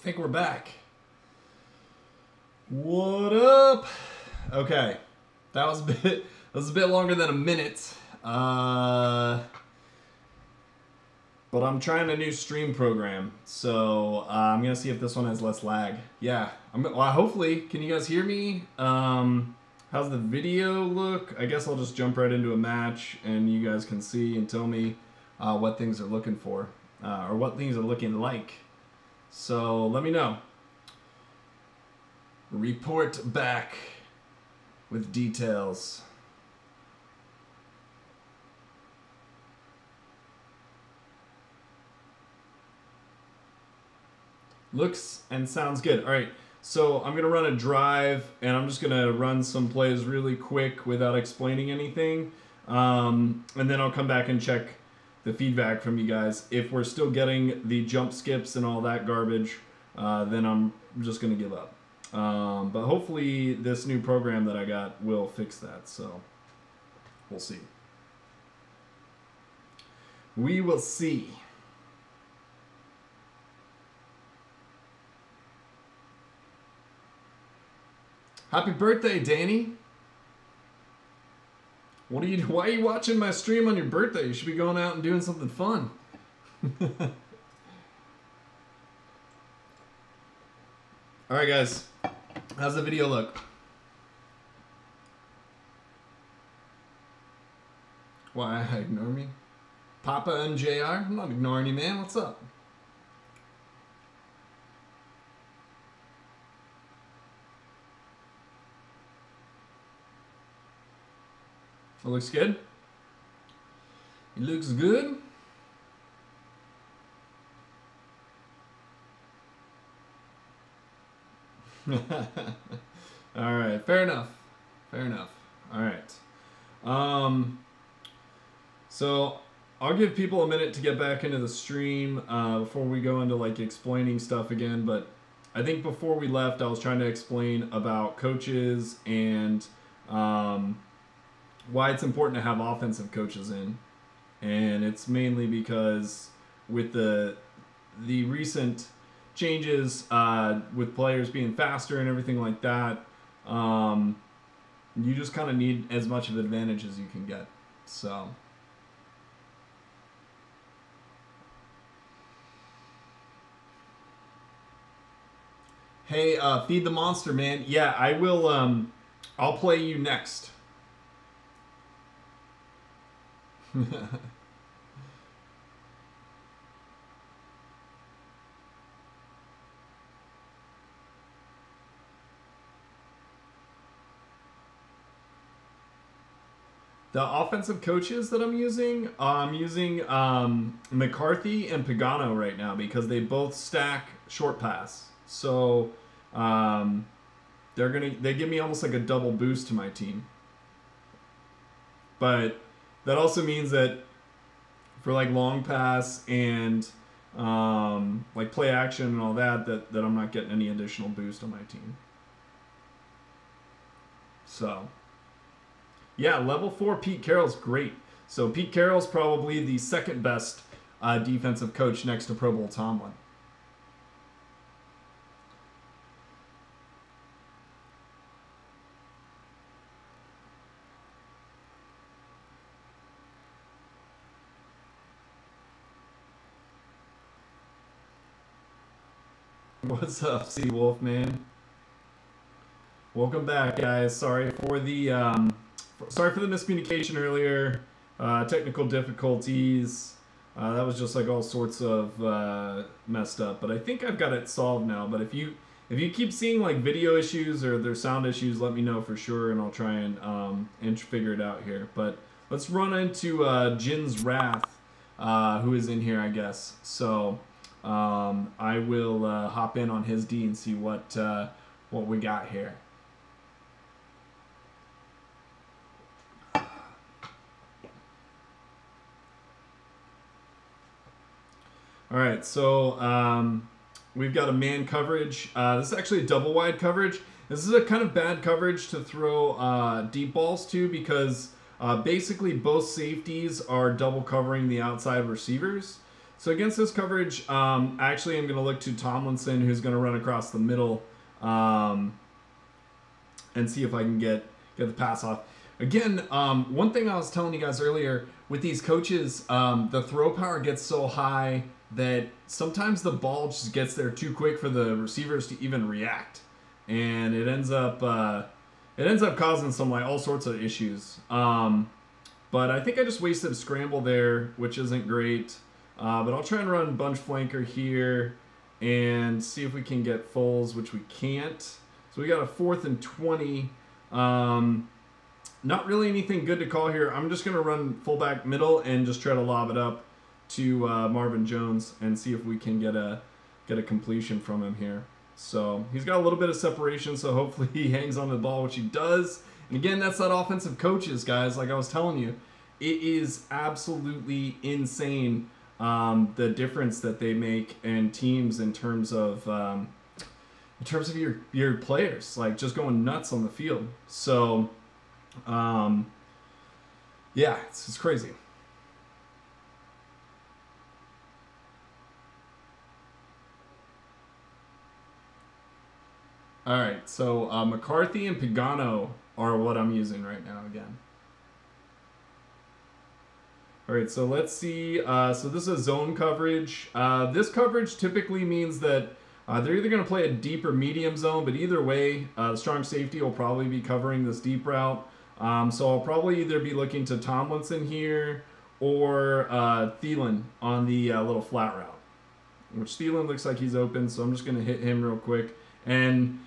I think we're back. What up? Okay, that was a bit longer than a minute. But I'm trying a new stream program, so I'm gonna see if this one has less lag. Yeah, well, hopefully. Can you guys hear me? How's the video look? I guess I'll just jump right into a match, and you guys can see and tell me what things are looking for, or what things are looking like. So let me know. Report back with details. Looks and sounds good. All right, so I'm gonna run a drive, and I'm just gonna run some plays really quick without explaining anything, and then I'll come back and check the feedback from you guys. If we're still getting the jump skips and all that garbage, then I'm just gonna give up. But hopefully this new program that I got will fix that, so we'll see. We will see. Happy birthday, Danny. Why are you watching my stream on your birthday? You should be going out and doing something fun. All right, guys. How's the video look? Why, ignore me? Papa and JR? I'm not ignoring you, man. What's up? It looks good. It looks good. All right, fair enough. Fair enough. All right. So I'll give people a minute to get back into the stream before we go into like explaining stuff again. But I think before we left, I was trying to explain about coaches and why it's important to have offensive coaches in. And it's mainly because with the recent changes with players being faster and everything like that, you just kind of need as much of an advantage as you can get. So hey, Feed the Monster, man. Yeah, I will. I'll play you next. The offensive coaches that I'm using McCarthy and Pagano right now because they both stack short pass. So they give me almost like a double boost to my team. But that also means that for like long pass and like play action and all that I'm not getting any additional boost on my team. So yeah, level 4 Pete Carroll's great. So Pete Carroll's probably the second best defensive coach next to Pro Bowl Tomlin. What's up, Sea Wolf, man? Welcome back, guys. Sorry for the miscommunication earlier. Technical difficulties. That was just like all sorts of messed up. But I think I've got it solved now. But if you keep seeing like video issues or there's sound issues, let me know for sure, and I'll try and figure it out here. But let's run into Jin's Wrath, who is in here, I guess. So I will hop in on his D and see what we got here. All right, so we've got a man coverage. This is actually a double wide coverage. This is a kind of bad coverage to throw deep balls to because basically both safeties are double covering the outside receivers. So against this coverage, actually I'm going to look to Tomlinson, who's going to run across the middle, and see if I can get the pass off. Again, one thing I was telling you guys earlier, with these coaches, the throw power gets so high that sometimes the ball just gets there too quick for the receivers to even react, and it ends up causing some all sorts of issues. But I think I just wasted a scramble there, which isn't great. But I'll try and run bunch flanker here and see if we can get Foles, which we can't. So we got a 4th and 20. Not really anything good to call here. I'm just going to run fullback middle and just try to lob it up to Marvin Jones and see if we can get a completion from him here. So he's got a little bit of separation, so hopefully he hangs on the ball, which he does. And again, that's that offensive coaches, guys. Like I was telling you, it is absolutely insane the difference that they make in teams in terms of your players, like just going nuts on the field. So yeah, it's crazy. All right, so McCarthy and Pagano are what I'm using right now again. All right, so let's see. So this is zone coverage. This coverage typically means that they're either going to play a deep or medium zone, but either way, the strong safety will probably be covering this deep route. So I'll probably either be looking to Tomlinson here or Thielen on the little flat route, which Thielen looks like he's open, so I'm just going to hit him real quick. And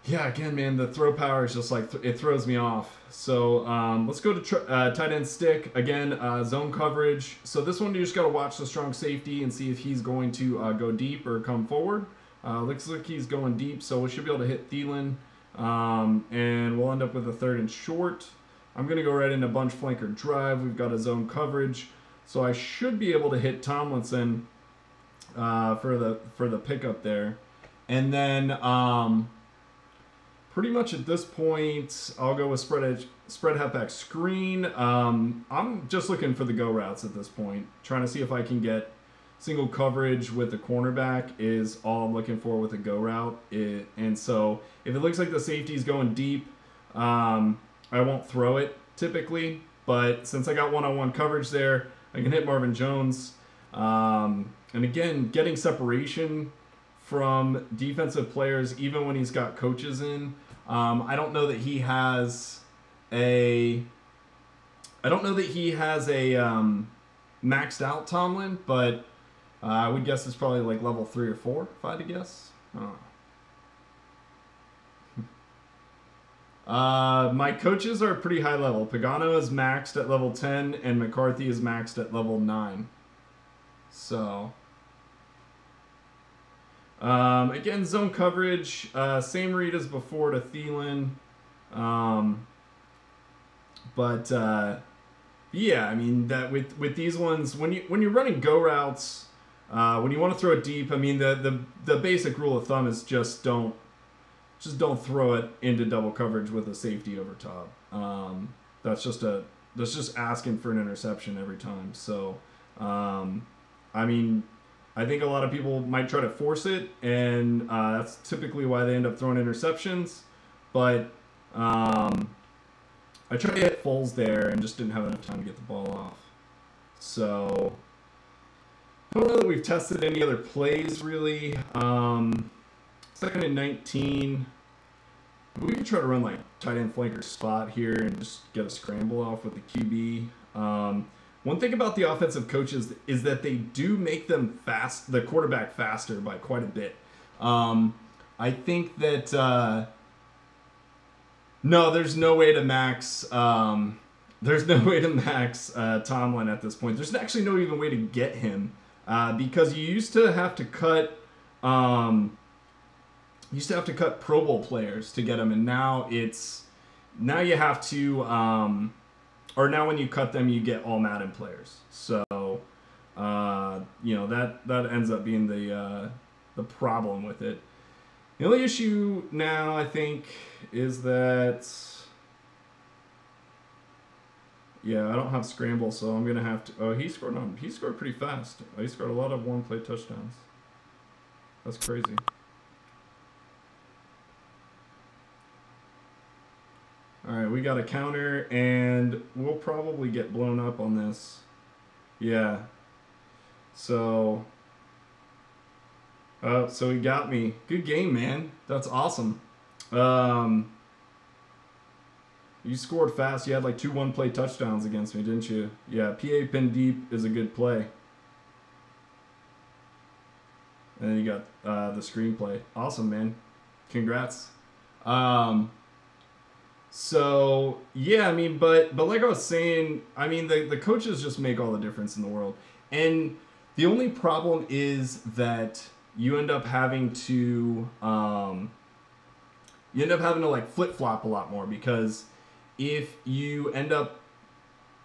yeah, again, man, the throw power is just it throws me off. So let's go to tight end stick. Again, zone coverage. So this one, you just got to watch the strong safety and see if he's going to go deep or come forward. Looks like he's going deep, so we should be able to hit Thielen. And we'll end up with a 3rd and short. I'm going to go right into bunch flanker drive. We've got a zone coverage. So I should be able to hit Tomlinson for the pickup there. And then pretty much at this point, I'll go with spread halfback screen. I'm just looking for the go routes at this point, trying to see if I can get single coverage with the cornerback is all I'm looking for with a go route. And so if it looks like the safety's going deep, I won't throw it typically. But since I got one-on-one coverage there, I can hit Marvin Jones. And again, getting separation from defensive players, even when he's got coaches in. I don't know that he has a maxed out Tomlin, but I would guess it's probably like level 3 or 4, if I had to guess. My coaches are pretty high level. Pagano is maxed at level 10, and McCarthy is maxed at level 9. So again, zone coverage, same read as before to Thielen. Yeah, I mean that with these ones, when you're running go routes, when you want to throw it deep, I mean the basic rule of thumb is just don't throw it into double coverage with a safety over top. That's just asking for an interception every time. So I mean, I think a lot of people might try to force it, and that's typically why they end up throwing interceptions. But I tried to hit Foles there and just didn't have enough time to get the ball off. So I don't know that we've tested any other plays, really. 2nd and 19. We could try to run like tight end flanker spot here and just get a scramble off with the QB. One thing about the offensive coaches is that they do make them the quarterback faster by quite a bit. I think that no, there's no way to max. There's no way to max Tomlin at this point. There's actually no even way to get him because you used to have to cut. Pro Bowl players to get him, and now you have to. Or now when you cut them, you get all Madden players. So, that ends up being the problem with it. The only issue now, I think, is that Yeah, I don't have scramble, so I'm gonna have to. Oh, he scored pretty fast. He scored a lot of one-play touchdowns. That's crazy. All right, we got a counter, and we'll probably get blown up on this. Yeah. So. So he got me. Good game, man. That's awesome. You scored fast. You had like 2 one-play touchdowns against me, didn't you? Yeah, PA pin deep is a good play. And then you got the screenplay. Awesome, man. Congrats. So yeah, I mean, but like I was saying, I mean, the coaches just make all the difference in the world. And the only problem is that you end up having to like flip-flop a lot more, because if you end up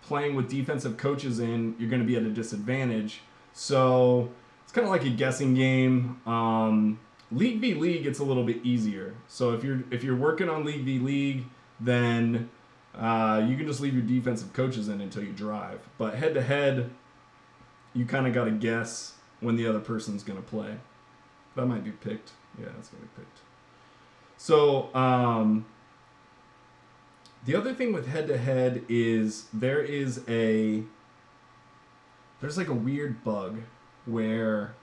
playing with defensive coaches in, you're going to be at a disadvantage. So it's kind of like a guessing game. League v League, it's a little bit easier. So if you're working on League v League, then you can just leave your defensive coaches in until you drive. But head to head, you kind of got to guess when the other person's going to play. That might be picked. Yeah, it's going to be picked. So the other thing with head to head is there's like a weird bug where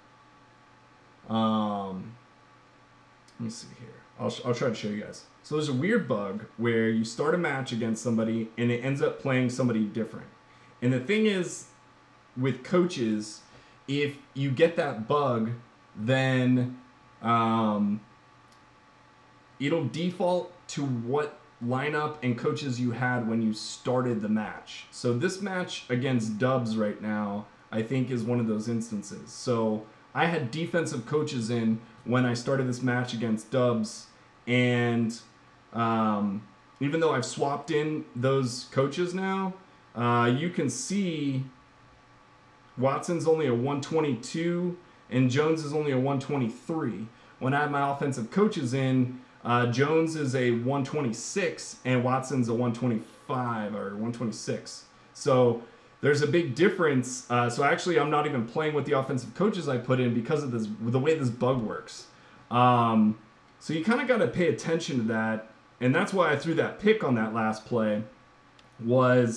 let me see here. I'll try to show you guys. So there's a weird bug where you start a match against somebody and it ends up playing somebody different. And the thing is, with coaches, if you get that bug, then it'll default to what lineup and coaches you had when you started the match. So this match against Dubs right now, I think, is one of those instances. So I had defensive coaches in when I started this match against Dubs, and even though I've swapped in those coaches now, you can see Watson's only a 122 and Jones is only a 123. When I have my offensive coaches in, Jones is a 126 and Watson's a 125 or 126. So there's a big difference. So actually, I'm not even playing with the offensive coaches I put in because of the way this bug works. So you kind of got to pay attention to that. And that's why I threw that pick on that last play. I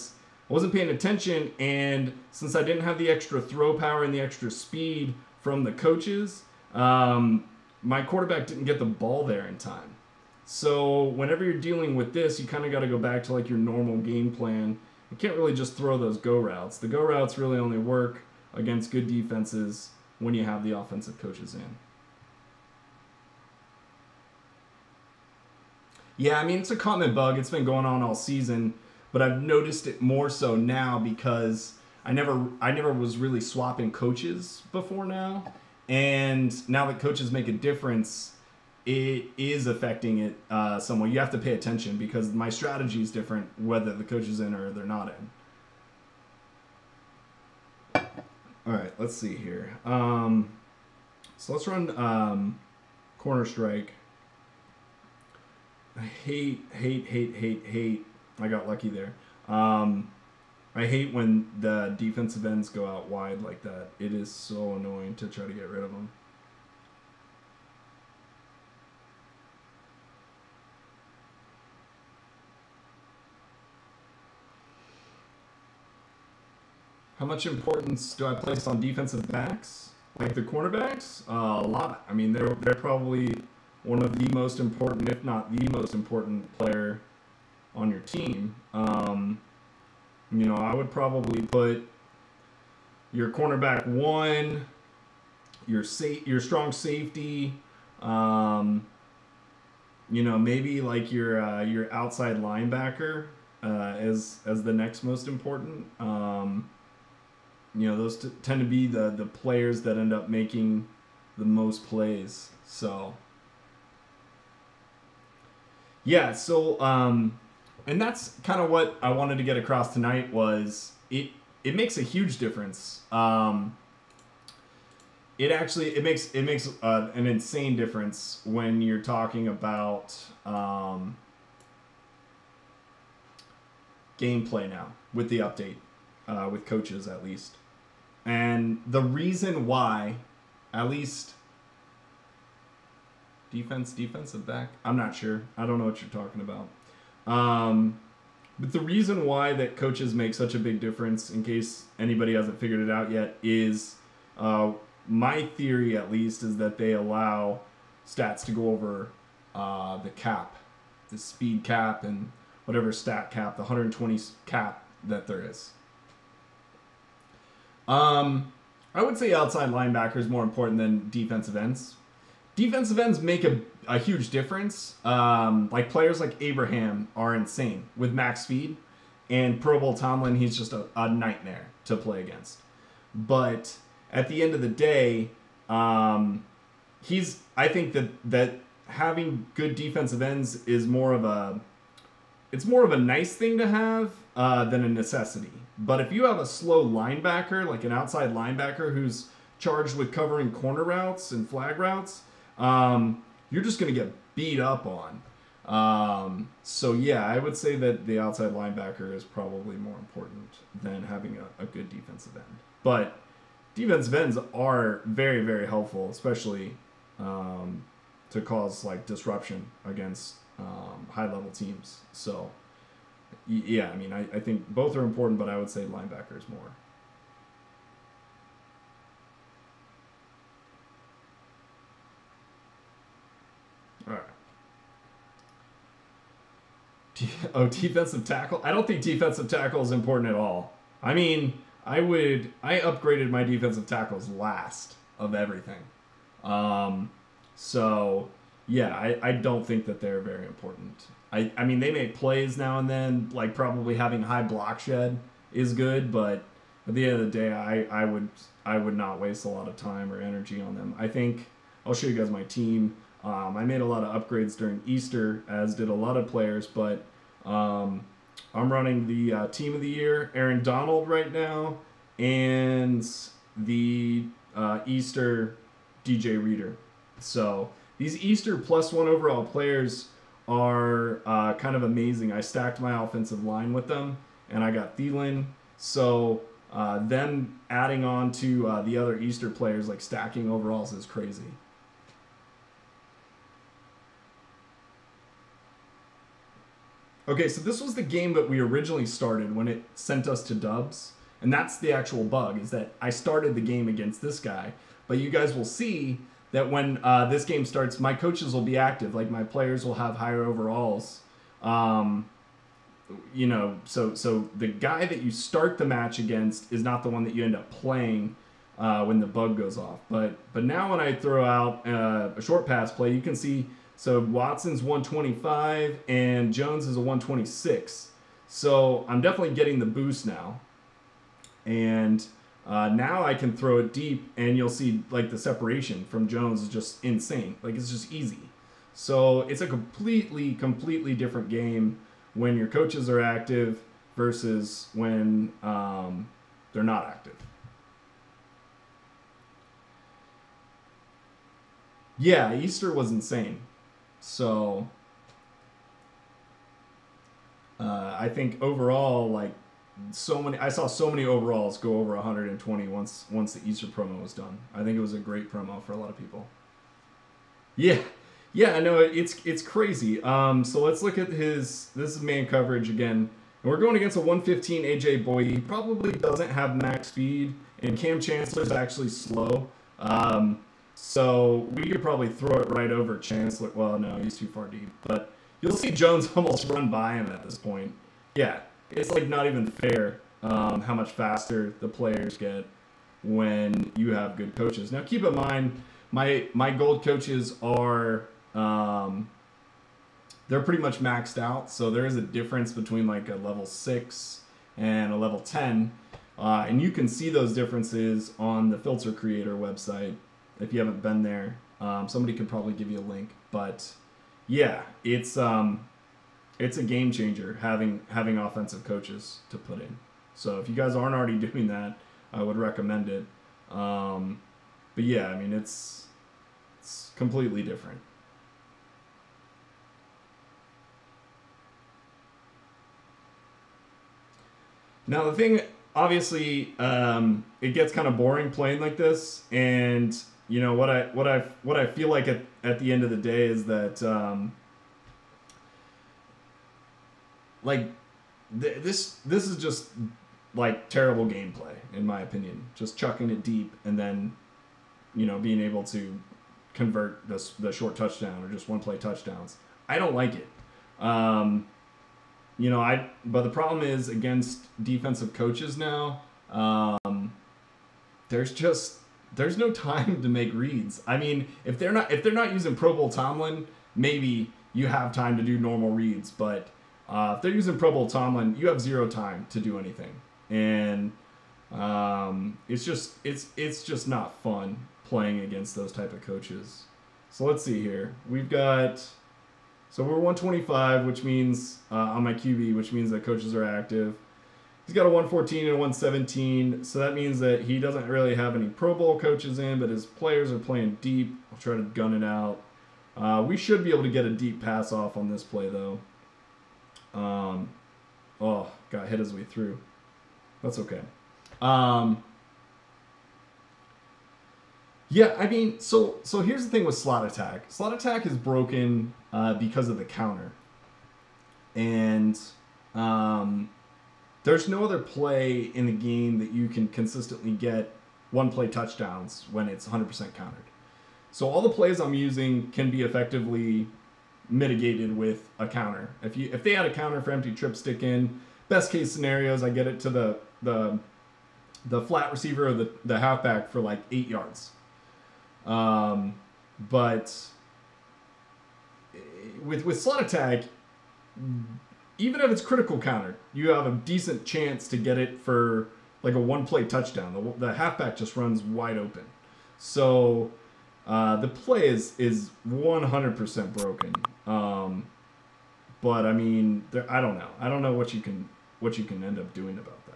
wasn't paying attention, and since I didn't have the extra throw power and the extra speed from the coaches, my quarterback didn't get the ball there in time. So whenever you're dealing with this, you kind of got to go back to like your normal game plan. You can't really just throw those go routes. The go routes really only work against good defenses when you have the offensive coaches in. Yeah, I mean, it's a common bug. It's been going on all season, but I've noticed it more so now because I never was really swapping coaches before now. And now that coaches make a difference, it is affecting it somewhat. You have to pay attention because my strategy is different whether the coach is in or they're not in. All right, let's see here. So let's run corner strike. I hate. I got lucky there. I hate when the defensive ends go out wide like that. It is so annoying to try to get rid of them. How much importance do I place on defensive backs? Like the cornerbacks? A lot. I mean, they're probably one of the most important, if not the most important player on your team. You know, I would probably put your cornerback 1, your strong safety, you know, maybe like your outside linebacker as the next most important. You know, those tend to be the players that end up making the most plays. So yeah, so and that's kind of what I wanted to get across tonight was it makes a huge difference. It makes an insane difference when you're talking about gameplay now with the update, with coaches at least. And the reason why, at least defensive back, I'm not sure. I don't know what you're talking about. But the reason why that coaches make such a big difference, in case anybody hasn't figured it out yet, is my theory at least is that they allow stats to go over the cap, the speed cap, and whatever stat cap, the 120 cap that there is. I would say outside linebacker is more important than defensive ends. Defensive ends make a huge difference. Like players like Abraham are insane with max speed, and Pro Bowl Tomlin, he's just a nightmare to play against. But at the end of the day, I think that having good defensive ends is more of a nice thing to have than a necessity. But if you have a slow linebacker, like an outside linebacker who's charged with covering corner routes and flag routes, you're just going to get beat up on. So yeah, I would say that the outside linebacker is probably more important than having a good defensive end. But defensive ends are very, very helpful, especially to cause like disruption against high-level teams. So yeah, I mean, I think both are important, but I would say linebacker is more. All right. Defensive tackle? I don't think defensive tackle is important at all. I mean, I upgraded my defensive tackles last of everything. So yeah, I don't think that they're very important. I mean, they make plays now and then, like probably having high block shed is good, but at the end of the day, I would not waste a lot of time or energy on them. I think I'll show you guys my team. I made a lot of upgrades during Easter, as did a lot of players, but I'm running the team of the year, Aaron Donald right now, and the Easter DJ Reader. So these Easter +1 overall players are kind of amazing. I stacked my offensive line with them, and I got Thielen. So them adding on to the other Easter players, like stacking overalls, is crazy. Okay, so this was the game that we originally started when it sent us to dubs. And that's the actual bug, is that I started the game against this guy. But you guys will see that when this game starts, my coaches will be active. Like, my players will have higher overalls. You know, so the guy that you start the match against is not the one that you end up playing when the bug goes off. But now when I throw out a short pass play, you can see, so Watson's 125 and Jones is a 126. So I'm definitely getting the boost now. And now I can throw it deep, and you'll see like the separation from Jones is just insane. Like, it's just easy. So it's a completely different game when your coaches are active versus when they're not active. Yeah, Easter was insane. So I think overall, like, I saw so many overalls go over 120 once the Easter promo was done. I think it was a great promo for a lot of people. Yeah, I know it's crazy. So let's look at this is man coverage again. And we're going against a 115 AJ Boyd. He probably doesn't have max speed, and Cam Chancellor's actually slow. So we could probably throw it right over Chancellor. Well, no, he's too far deep. But you'll see Jones almost run by him at this point. Yeah, it's like not even fair how much faster the players get when you have good coaches. Now, keep in mind, my gold coaches are they're pretty much maxed out. So there is a difference between like a level 6 and a level 10. And you can see those differences on the Filter Creator website. If you haven't been there, somebody could probably give you a link. But yeah, it's a game changer having offensive coaches to put in. So if you guys aren't already doing that, I would recommend it. But yeah, I mean, it's completely different. Now the thing, obviously, it gets kind of boring playing like this, and you know what I feel like at the end of the day is that like this is just like terrible gameplay in my opinion. Just chucking it deep and then being able to convert the short touchdown or just one play touchdowns. I don't like it. But the problem is against defensive coaches now. There's no time to make reads. I mean, if they're not using Pro Bowl Tomlin, maybe you have time to do normal reads. But if they're using Pro Bowl Tomlin, you have zero time to do anything, and it's just not fun playing against those type of coaches. So let's see here. We're 125, which means on my QB, which means that coaches are active. He's got a 114 and a 117, so that means that he doesn't really have any Pro Bowl coaches in, but his players are playing deep. I'll try to gun it out. We should be able to get a deep pass off on this play, though. Got hit as we threw. That's okay. Yeah, I mean, so here's the thing with slot attack. Slot attack is broken because of the counter. And there's no other play in the game that you can consistently get one-play touchdowns when it's 100% countered. So all the plays I'm using can be effectively mitigated with a counter. If they had a counter for empty trip stick in, best case scenarios, I get it to the flat receiver or the halfback for like 8 yards. But with slot attack, even if it's critical counter, you have a decent chance to get it for like a one-play touchdown. The halfback just runs wide open. So the play is 100% broken. But I mean, I don't know. I don't know what you can end up doing about that.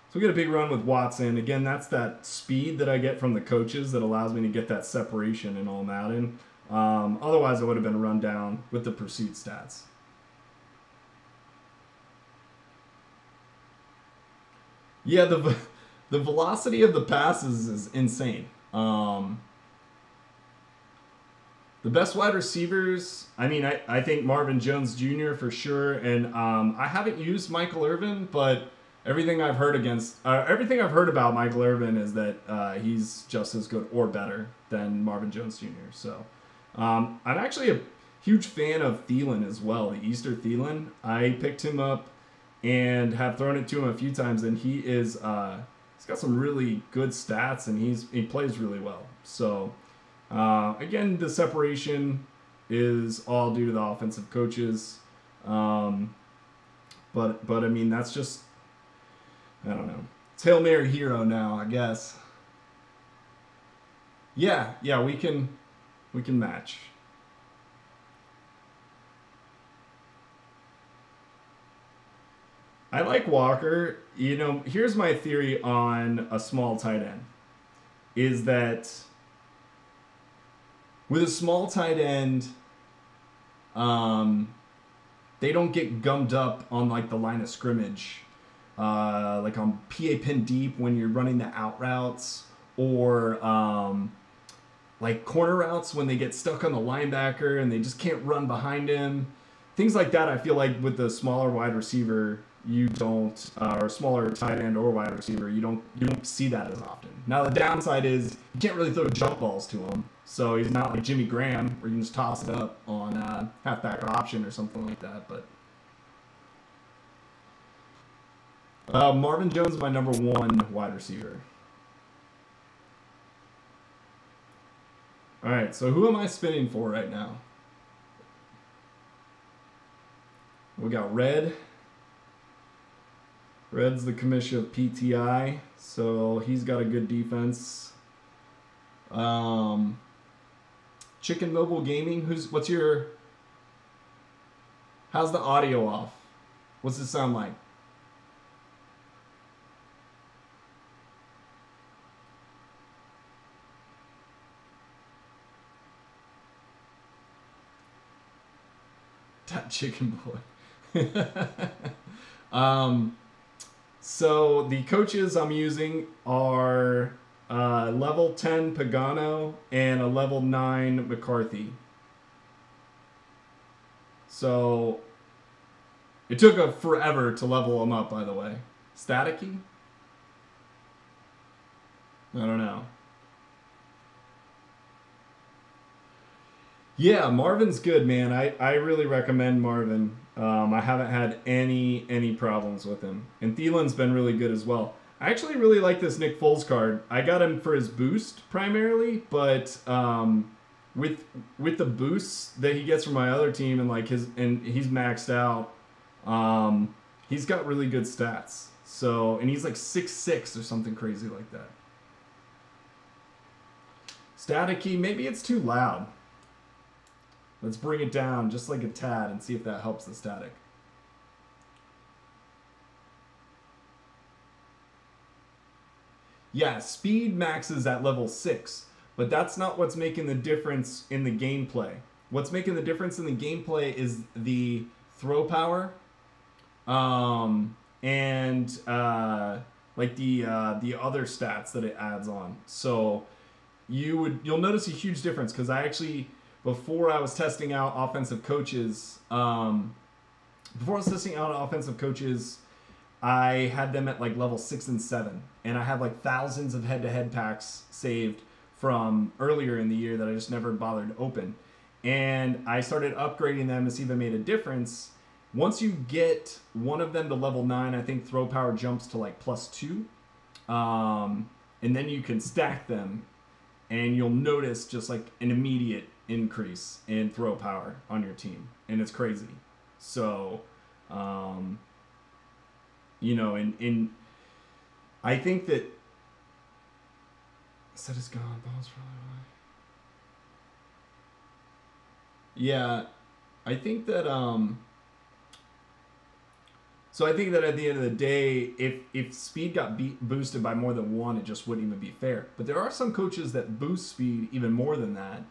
So we get a big run with Watson. Again, that's that speed that I get from the coaches that allows me to get that separation in all Madden. Otherwise, I would have been run down with the pursuit stats. Yeah, the velocity of the passes is insane. The best wide receivers, I mean, I think Marvin Jones Jr. for sure, and I haven't used Michael Irvin, but everything I've heard about Michael Irvin is that he's just as good or better than Marvin Jones Jr. So I'm actually a huge fan of Thielen as well, the Easter Thielen. I picked him up and have thrown it to him a few times, and he is he's got some really good stats, and he plays really well. So again, the separation is all due to the offensive coaches, but I mean that's just, I don't know. It's Hail Mary hero now, I guess. Yeah, we can match. I like Walker. Here's my theory on a small tight end. Is that with a small tight end, they don't get gummed up on like the line of scrimmage. Like on PA pin deep when you're running the out routes, or like corner routes when they get stuck on the linebacker and they just can't run behind him. Things like that, I feel like with the smaller wide receiver, you don't, or smaller tight end or wide receiver, you don't see that as often. Now the downside is you can't really throw jump balls to him, so he's not like Jimmy Graham where you can just toss it up on halfback option or something like that. But Marvin Jones is my number 1 wide receiver. All right, so who am I spinning for right now? We got Red. Red's the commission of PTI, so he's got a good defense. Chicken Mobile Gaming, how's the audio off? What's it sound like? That chicken boy. So the coaches I'm using are level 10 Pagano and a level 9 McCarthy. So it took a forever to level them up, by the way. Staticky? I don't know. Yeah, Marvin's good, man. I really recommend Marvin. I haven't had any problems with him. And Thielen's been really good as well. I actually really like this Nick Foles card. I got him for his boost primarily, but with the boosts that he gets from my other team and like he's maxed out, he's got really good stats. So, and he's like 6'6" or something crazy like that. Staticky, maybe it's too loud. Let's bring it down just like a tad and see if that helps the static. Yeah, speed maxes at level 6, but that's not what's making the difference in the gameplay. What's making the difference in the gameplay is the throw power, and like the other stats that it adds on. So you'll notice a huge difference because I actually, before I was testing out offensive coaches, I had them at like level 6 and 7, and I had like thousands of head-to-head packs saved from earlier in the year that I just never bothered to open. And I started upgrading them to see if it made a difference. Once you get one of them to level 9, I think throw power jumps to like +2. And then you can stack them, and you'll notice just like an immediate increase in throw power on your team. And it's crazy. So, you know, and I think that set is gone. Ball's probably why. Yeah, I think that so I think that at the end of the day, if speed got boosted by more than one, it just wouldn't even be fair. But there are some coaches that boost speed even more than that.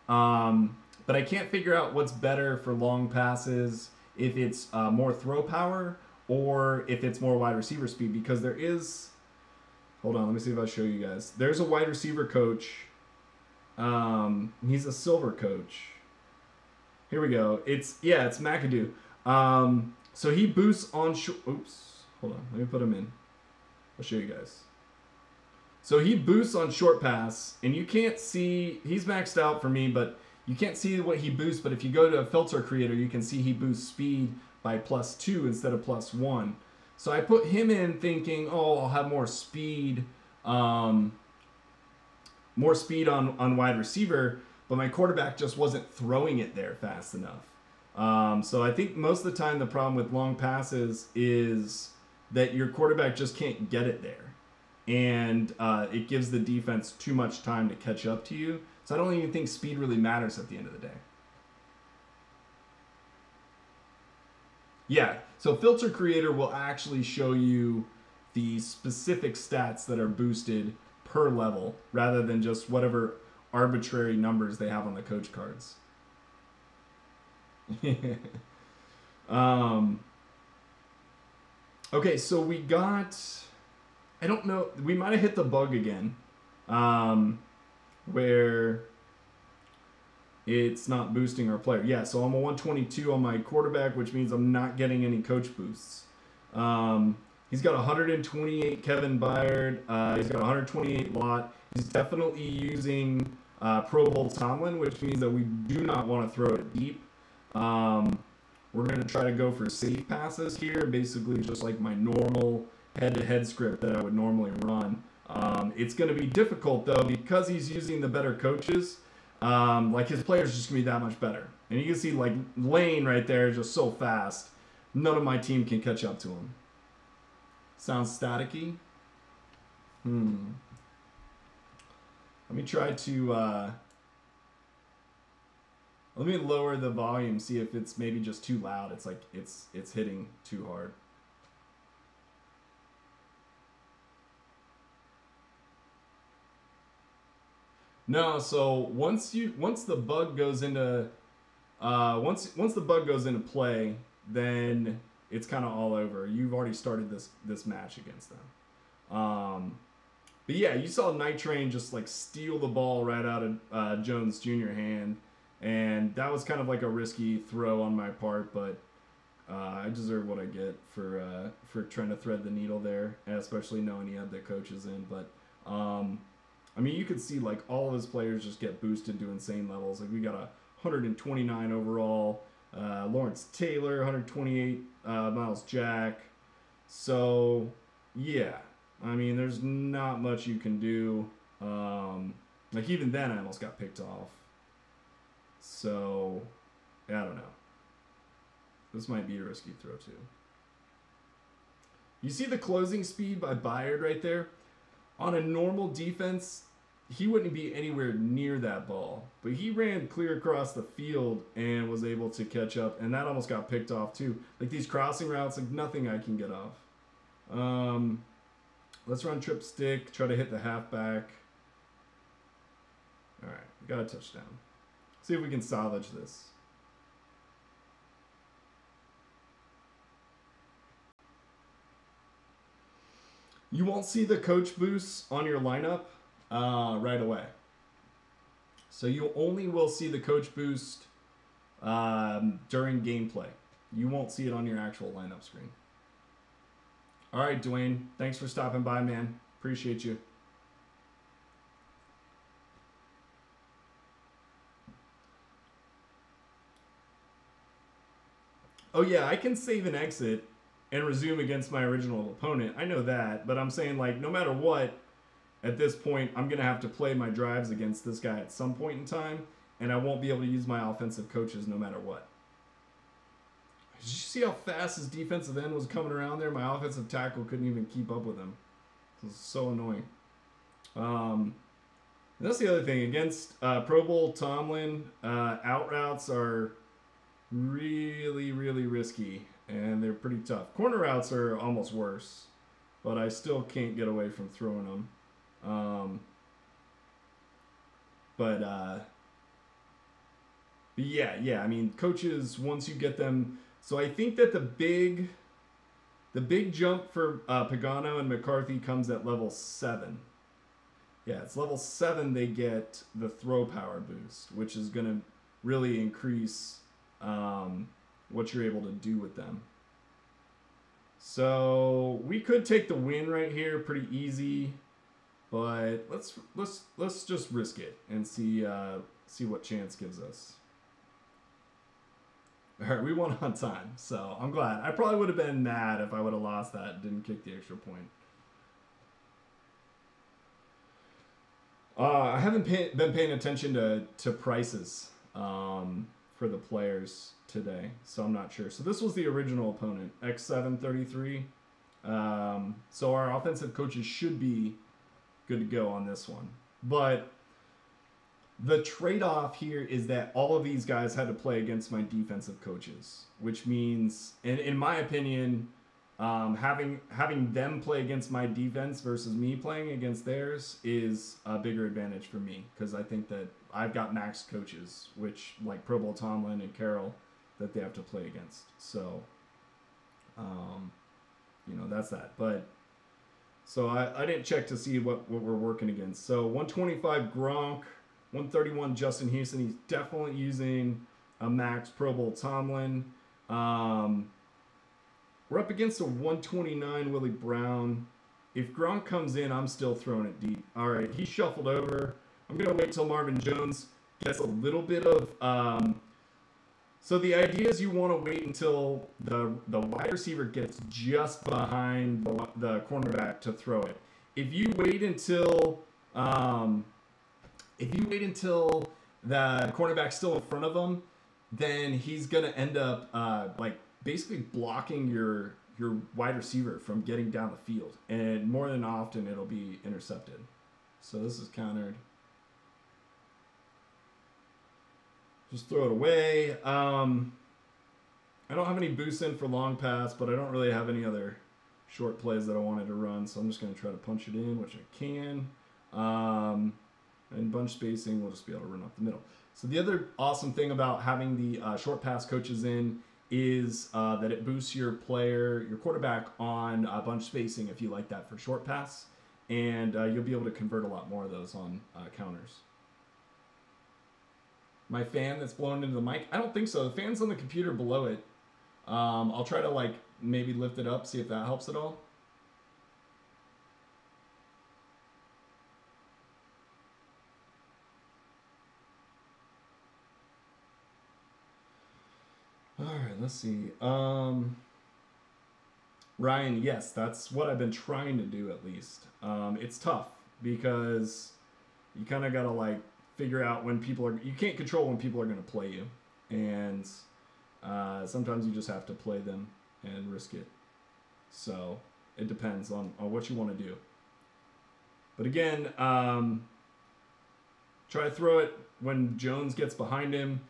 But I can't figure out what's better for long passes, if it's more throw power or if it's more wide receiver speed, because there is, hold on, let me see if I'll show you guys. There's a wide receiver coach. He's a silver coach. Here we go. It's McAdoo. So he boosts on oops, hold on, let me put him in. I'll show you guys. So he boosts on short pass, and you can't see, he's maxed out for me, but you can't see what he boosts. But if you go to a filter creator, you can see he boosts speed by +2 instead of +1. So I put him in thinking, oh, I'll have more speed on wide receiver, but my quarterback just wasn't throwing it there fast enough. So I think most of the time the problem with long passes is that your quarterback just can't get it there. And it gives the defense too much time to catch up to you. So I don't even think speed really matters at the end of the day. Yeah, so Filter Creator will actually show you the specific stats that are boosted per level rather than just whatever arbitrary numbers they have on the coach cards. Okay, so we got, I don't know, we might have hit the bug again, where it's not boosting our player. Yeah, so I'm a 122 on my quarterback, which means I'm not getting any coach boosts. He's got 128 Kevin Byard. He's got 128 Lott. He's definitely using Pro Bowl Tomlin, which means that we do not want to throw it deep. We're going to try to go for safe passes here, basically just like my normal head-to-head script that I would normally run. It's going to be difficult, though, because he's using the better coaches. Like, his players just going to be that much better. And you can see, like, Lane right there is just so fast. None of my team can catch up to him. Sounds staticky. Let me try to... let me lower the volume, see if it's maybe just too loud. It's like it's hitting too hard. No, so once the bug goes into once the bug goes into play, then it's kind of all over. You've already started this match against them. But yeah, you saw Night Train just like steal the ball right out of Jones Jr. hand, and that was kind of like a risky throw on my part, but I deserve what I get for trying to thread the needle there, especially knowing he had the coaches in. But I mean, you could see like all of his players just get boosted to insane levels. Like we got a 129 overall, Lawrence Taylor, 128, Miles Jack. So yeah, I mean, there's not much you can do. Like even then, I almost got picked off. So I don't know. This might be a risky throw too. You see the closing speed by Byard right there? On a normal defense, he wouldn't be anywhere near that ball. But he ran clear across the field and was able to catch up. And that almost got picked off too. Like these crossing routes, like nothing I can get off. Let's run trip stick, try to hit the halfback. All right, we got a touchdown. See if we can salvage this. You won't see the coach boosts on your lineup right away. So you only will see the coach boost during gameplay. You won't see it on your actual lineup screen. All right, Dwayne. Thanks for stopping by, man. Appreciate you. Oh, yeah, I can save and exit and resume against my original opponent. I know that, but I'm saying, like, no matter what, at this point, I'm going to have to play my drives against this guy at some point in time, and I won't be able to use my offensive coaches no matter what. Did you see how fast his defensive end was coming around there? My offensive tackle couldn't even keep up with him. It was so annoying. That's the other thing. Against Pro Bowl Tomlin, out routes are really, really risky, and they're pretty tough. Corner routes are almost worse, but I still can't get away from throwing them. But yeah. I mean, coaches, once you get them... So I think that the big jump for Pagano and McCarthy comes at level 7. Yeah, it's level 7 they get the throw power boost, which is going to really increase what you're able to do with them. So we could take the win right here, pretty easy, but let's just risk it and see what chance gives us. All right, we won on time, so I'm glad. I probably would have been mad if I would have lost that and didn't kick the extra point. I haven't been paying attention to prices for the players today, so I'm not sure. So this was the original opponent, X733. So our offensive coaches should be good to go on this one. But the trade-off here is that all of these guys had to play against my defensive coaches, which means, in my opinion, having them play against my defense versus me playing against theirs is a bigger advantage for me, because I think that I've got max coaches, which like Pro Bowl Tomlin and Carroll, that they have to play against. So, that's that. But so I didn't check to see what we're working against. So 125 Gronk, 131 Justin Houston. He's definitely using a max Pro Bowl Tomlin. We're up against a 129 Willie Brown. If Gronk comes in, I'm still throwing it deep. All right, he shuffled over. I'm going to wait till Marvin Jones gets a little bit of... So the idea is you want to wait until the wide receiver gets just behind the cornerback to throw it. If you wait until... If you wait until the cornerback's still in front of him, then he's going to end up basically blocking your wide receiver from getting down the field. And more than often, it'll be intercepted. So this is countered. Just throw it away. I don't have any boosts in for long pass, but I don't really have any other short plays that I wanted to run. So I'm just going to try to punch it in, which I can. And bunch spacing, we'll just be able to run up the middle. So the other awesome thing about having the short pass coaches in is that it boosts your quarterback on a bunch spacing if you like that for short pass, and you'll be able to convert a lot more of those on counters. My fan that's blown into the mic? I don't think so. The fan's on the computer below it. I'll try to like maybe lift it up, see if that helps at all. All right, let's see. Ryan, yes, that's what I've been trying to do at least. It's tough because you kind of got to like figure out when you can't control when people are going to play you. And sometimes you just have to play them and risk it. So it depends on what you want to do. But again, try to throw it when Jones gets behind him.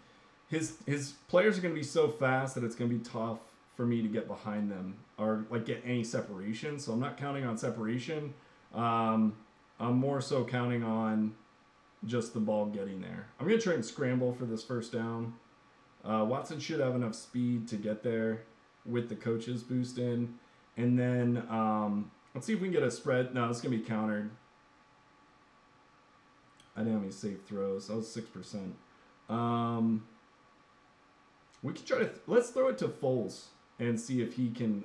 His players are going to be so fast that it's going to be tough for me to get behind them or like get any separation. So I'm not counting on separation. I'm more so counting on just the ball getting there. I'm going to try and scramble for this first down. Watson should have enough speed to get there with the coaches boost in. And then let's see if we can get a spread. No, it's going to be countered. I didn't have any safe throws. That was 6%. We can try to let's throw it to Foles and see if he can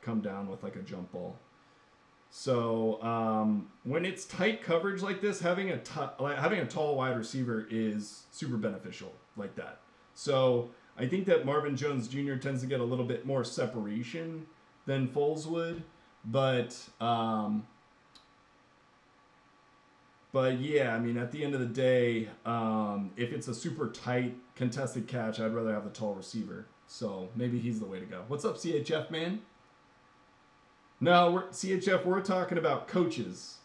come down with like a jump ball. So when it's tight coverage like this, having a tall wide receiver is super beneficial like that. So I think that Marvin Jones Jr. tends to get a little bit more separation than Foles would, but yeah, I mean, at the end of the day, if it's a super tight contested catch, I'd rather have the tall receiver. So maybe he's the way to go. What's up, CHF, man? No, CHF, we're talking about coaches.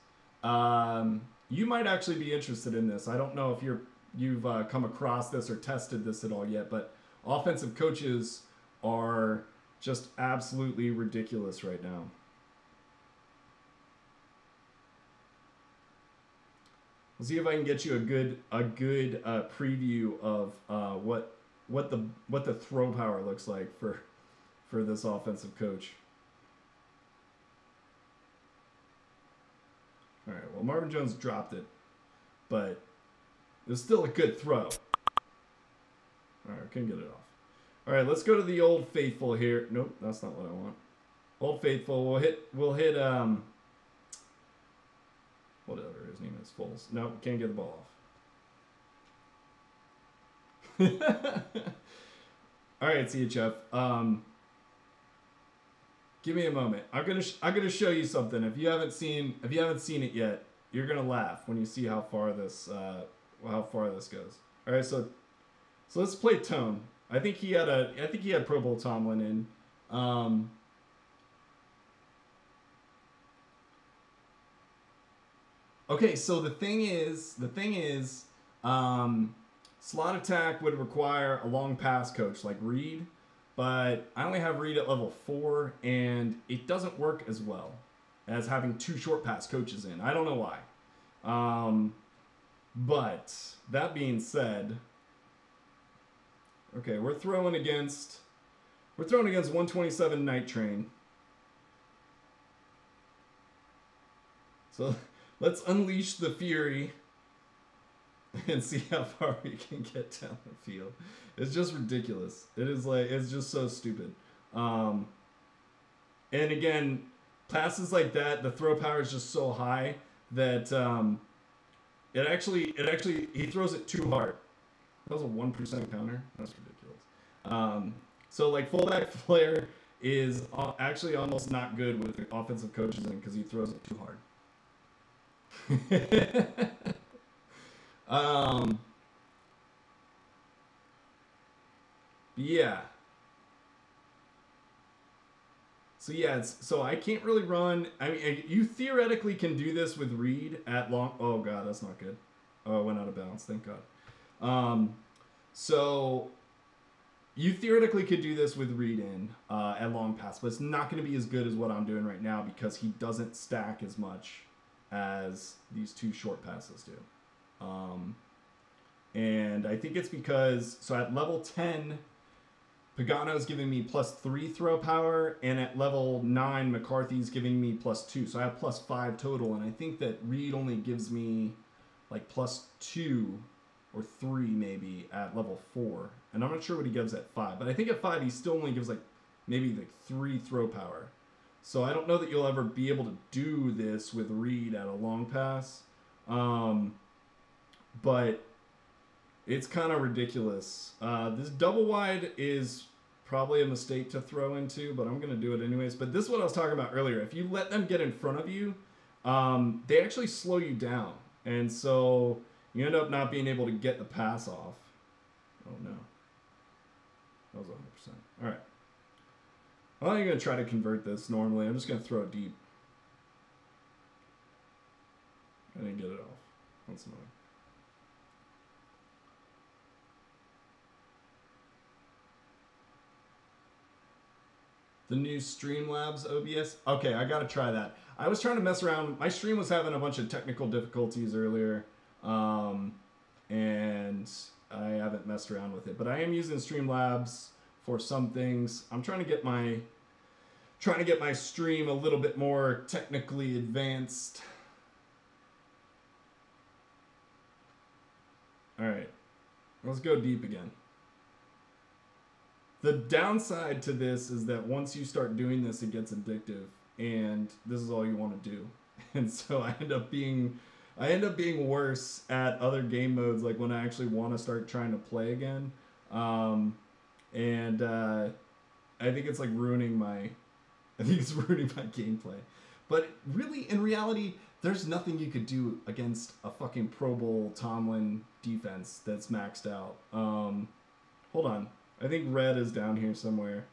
You might actually be interested in this. I don't know if you've come across this or tested this at all yet, but offensive coaches are just absolutely ridiculous right now. We'll see if I can get you a good preview of what the throw power looks like for this offensive coach. All right, well, Marvin Jones dropped it, but it was still a good throw. All right, couldn't get it off. All right, let's go to the Old Faithful here. Nope, that's not what I want. Old Faithful, we'll hit whatever his name is, Foles. No, can't get the ball off. All right, CHF. Give me a moment. I'm gonna show you something. If you haven't seen it yet, you're gonna laugh when you see how far this goes. All right, so let's play tone. I think he had Pro Bowl Tomlin in. Okay, so the thing is, slot attack would require a long pass coach like Reed, but I only have Reed at level 4, and it doesn't work as well as having 2 short pass coaches in. I don't know why. But that being said, okay, we're throwing against 127 Night Train. So let's unleash the fury and see how far we can get down the field. It's just ridiculous. It's just so stupid. And again, passes like that, the throw power is just so high that it actually he throws it too hard. That was a 1% counter. That's ridiculous. So like fullback Flair is actually almost not good with the offensive coaches in because he throws it too hard. Yeah. So I can't really run. I mean, you theoretically can do this with Reed at long. Oh god, that's not good. Oh, it went out of bounds. Thank God. So you theoretically could do this with Reed in at long pass, but it's not going to be as good as what I'm doing right now because he doesn't stack as much as these 2 short passes do. And I think it's because, so at level 10, Pagano's giving me +3 throw power, and at level 9, McCarthy's giving me +2. So I have +5 total, and I think that Reed only gives me like +2 or 3 maybe at level 4. And I'm not sure what he gives at 5, but I think at 5 he still only gives like maybe like 3 throw power. So I don't know that you'll ever be able to do this with Reed at a long pass. But it's kind of ridiculous. This double wide is probably a mistake to throw into, but I'm going to do it anyways. But this is what I was talking about earlier. If you let them get in front of you, they actually slow you down. And so you end up not being able to get the pass off. Oh, no. That was 100%. All right. I'm not going to try to convert this normally. I'm just going to throw it deep. I didn't get it off. That's annoying. The new Streamlabs OBS. Okay, I gotta try that. I was trying to mess around. My stream was having a bunch of technical difficulties earlier, and I haven't messed around with it. But I am using Streamlabs for some things. I'm trying to get my stream a little bit more technically advanced. All right, let's go deep again. The downside to this is that once you start doing this, it gets addictive, and this is all you want to do. And so I end up being worse at other game modes, like when I actually want to start trying to play again. I think it's like ruining my gameplay. But really, in reality, there's nothing you could do against a fucking Pro Bowl Tomlin defense that's maxed out. Hold on. I think Red is down here somewhere.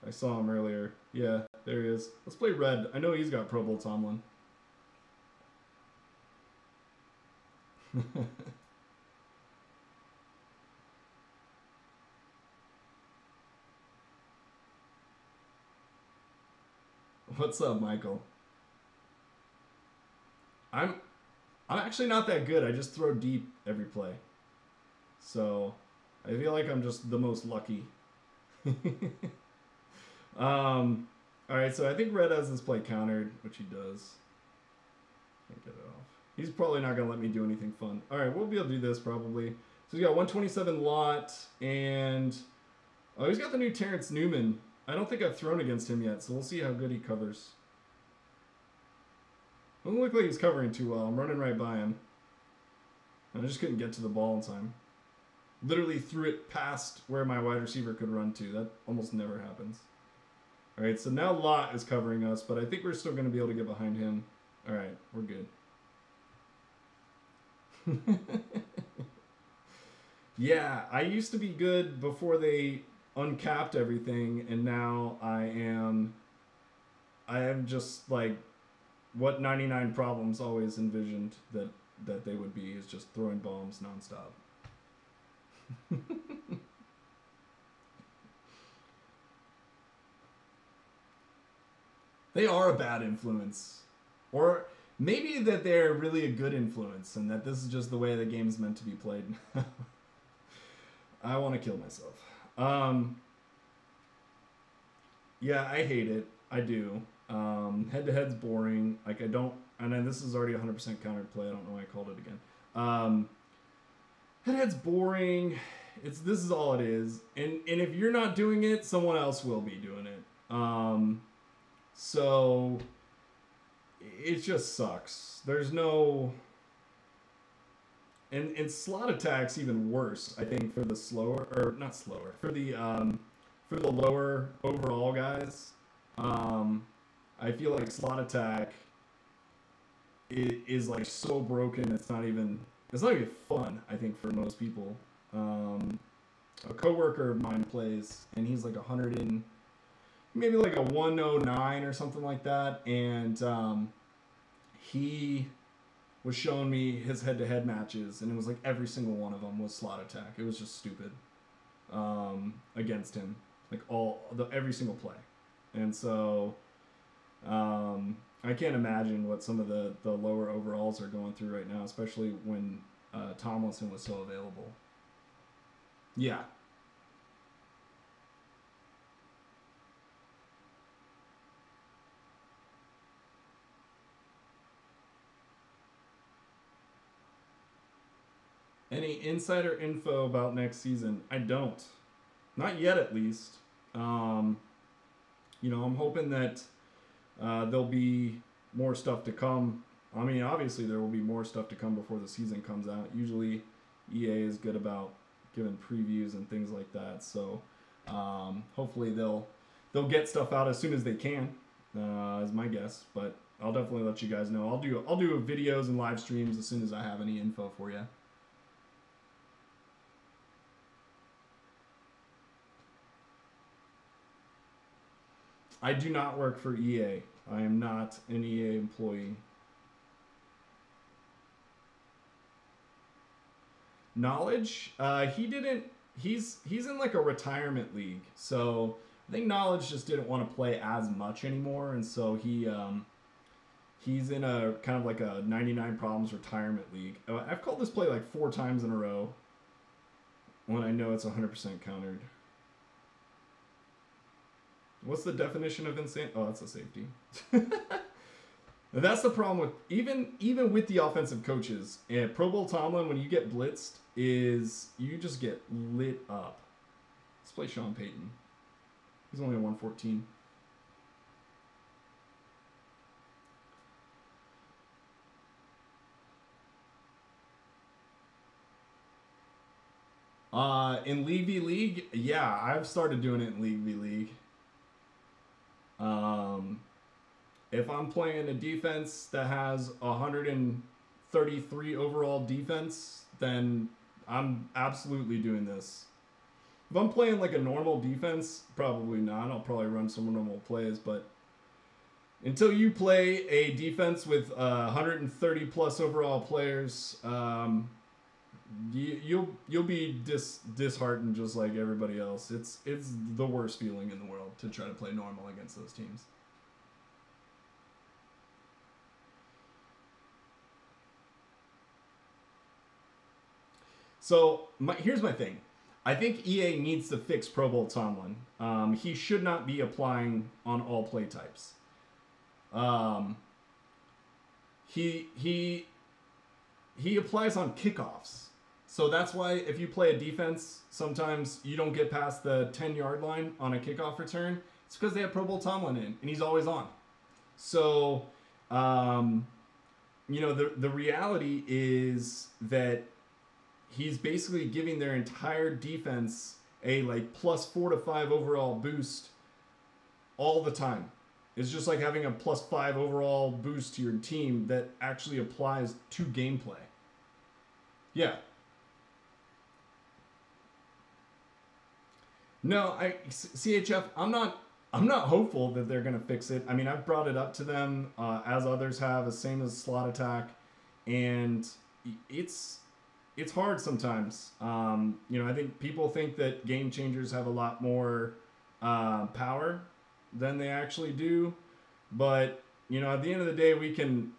I saw him earlier. Yeah, there he is. Let's play Red. I know he's got Pro Bowl Tomlin. What's up, Michael? I'm actually not that good. I just throw deep every play. So I feel like I'm just the most lucky. Alright, so I think Red has this play countered, which he does. Can't get it off. He's probably not going to let me do anything fun. Alright, we'll be able to do this probably. So we got 127 lot, and oh, he's got the new Terrence Newman. I don't think I've thrown against him yet, so we'll see how good he covers. Doesn't look like he's covering too well. I'm running right by him. I just couldn't get to the ball in time. Literally threw it past where my wide receiver could run to. That almost never happens. All right, so now Lott is covering us, but I think we're still going to be able to get behind him. All right, we're good. Yeah, I used to be good before they uncapped everything, and now I am just like what 99 Problems always envisioned that they would be, is just throwing bombs nonstop. They are a bad influence, or maybe that they're really a good influence, and that this is just the way the game's meant to be played. I want to kill myself. Yeah, I hate it. I do. Head-to-head's boring. Like, I don't... And then this is already 100% countered play. I don't know why I called it again. Head-to-head's boring. This is all it is. And if you're not doing it, someone else will be doing it. So... It just sucks. There's no... And slot attack's even worse, I think, for the slower... Or, not slower. For the lower overall guys. I feel like slot attack is like so broken, it's not even fun, I think, for most people. A coworker of mine plays, and he's like 100 and maybe like a 109 or something like that, and he was showing me his head-to-head matches, and it was like every single one of them was slot attack. It was just stupid against him, like every single play. And so I can't imagine what some of the lower overalls are going through right now, especially when Tomlinson was so available. Yeah. Any insider info about next season? I don't. Not yet, at least. I'm hoping that there'll be more stuff to come. I mean, obviously there will be more stuff to come before the season comes out. Usually, EA is good about giving previews and things like that. So, hopefully they'll get stuff out as soon as they can, is my guess. But I'll definitely let you guys know. I'll do videos and live streams as soon as I have any info for you. I do not work for EA. I am not an EA employee. Knowledge, he didn't. He's in like a retirement league, so I think Knowledge just didn't want to play as much anymore, and so he's in a kind of like a 99 Problems retirement league. I've called this play like 4 times in a row when I know it's 100% countered. What's the definition of insane? Oh, that's a safety. That's the problem with even with the offensive coaches. And Pro Bowl Tomlin, when you get blitzed, is you just get lit up. Let's play Sean Payton. He's only a 114. In League v League, yeah, I've started doing it in League v League. If I'm playing a defense that has 133 overall defense, then I'm absolutely doing this. If I'm playing like a normal defense, probably not. I'll probably run some normal plays, but until you play a defense with 130 plus overall players, you'll be disheartened just like everybody else. It's the worst feeling in the world to try to play normal against those teams. So here's my thing. I think EA needs to fix Pro Bowl Tomlin. He should not be applying on all play types. He applies on kickoffs. So that's why if you play a defense, sometimes you don't get past the 10-yard line on a kickoff return. It's because they have Pro Bowl Tomlin in, and he's always on. So, the reality is that he's basically giving their entire defense a like +4 to 5 overall boost all the time. It's just like having a +5 overall boost to your team that actually applies to gameplay. Yeah. No, CHF, I'm not hopeful that they're going to fix it. I mean, I've brought it up to them, as others have, same as slot attack, and it's hard sometimes. I think people think that game changers have a lot more power than they actually do, but at the end of the day, we can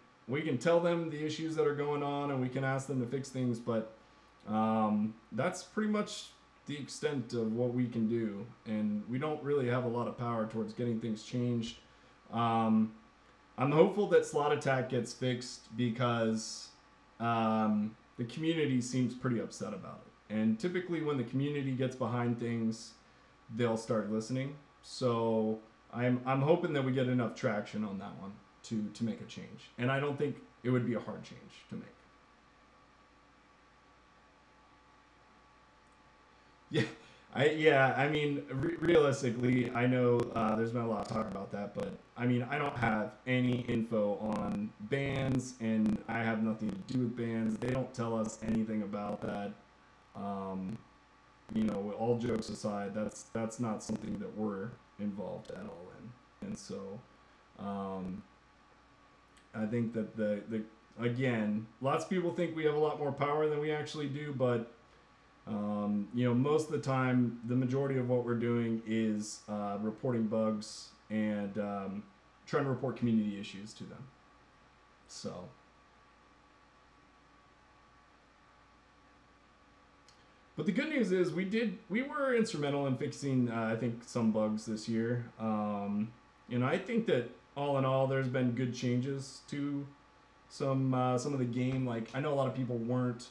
tell them the issues that are going on, and we can ask them to fix things, but that's pretty much the extent of what we can do, and we don't really have a lot of power towards getting things changed. I'm hopeful that slot attack gets fixed because the community seems pretty upset about it, and typically when the community gets behind things, they'll start listening. So I'm hoping that we get enough traction on that one to make a change, and I don't think it would be a hard change to make. I mean, realistically, I know there's been a lot of talk about that, but I mean, I don't have any info on bans, and I have nothing to do with bans. They don't tell us anything about that. All jokes aside, that's not something that we're involved at all in, and so I think that again, lots of people think we have a lot more power than we actually do, but most of the time, the majority of what we're doing is reporting bugs and trying to report community issues to them. So, but the good news is we were instrumental in fixing I think some bugs this year. I think that all in all, there's been good changes to some of the game. Like, I know a lot of people weren't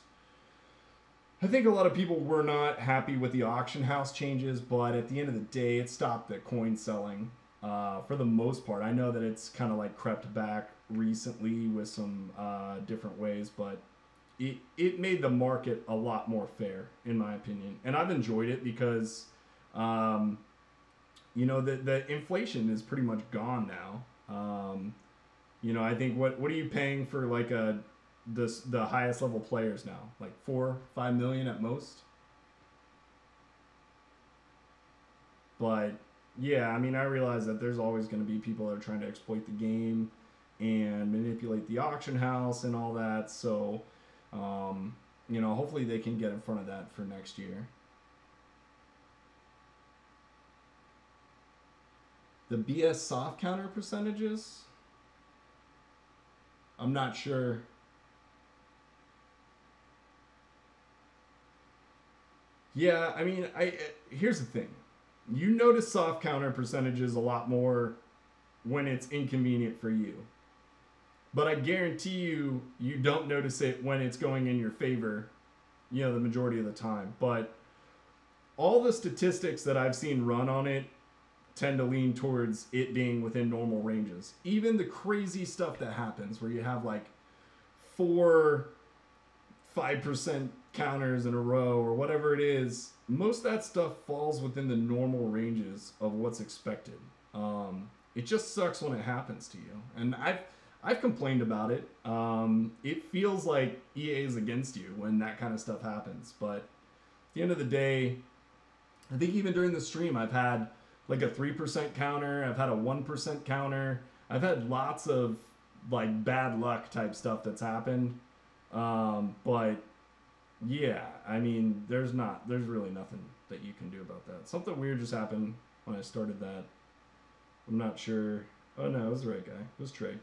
I think a lot of people were not happy with the auction house changes, but at the end of the day, it stopped the coin selling for the most part. I know that it's kind of like crept back recently with some different ways, but it made the market a lot more fair, in my opinion. And I've enjoyed it because, you know, the inflation is pretty much gone now. You know, I think what are you paying for like the highest level players now? Like 4-5 million at most. But yeah, I mean, I realize that there's always going to be people that are trying to exploit the game and manipulate the auction house and all that. So, you know, hopefully they can get in front of that for next year. The BS soft counter percentages? I'm not sure. Yeah, I mean, here's the thing. You notice soft counter percentages a lot more when it's inconvenient for you. But I guarantee you, you don't notice it when it's going in your favor, you know, the majority of the time. But all the statistics that I've seen run on it tend to lean towards it being within normal ranges. Even the crazy stuff that happens where you have like 4-5% counters in a row or whatever it is, most of that stuff falls within the normal ranges of what's expected. It just sucks when it happens to you. And I've complained about it. It feels like EA is against you when that kind of stuff happens. But at the end of the day, I think even during the stream, I've had like a 3% counter. I've had a 1% counter. I've had lots of like bad luck type stuff that's happened. But yeah, I mean, there's really nothing that you can do about that. Something weird just happened when I started that. I'm not sure. Oh no, it was the right guy. It was Trey.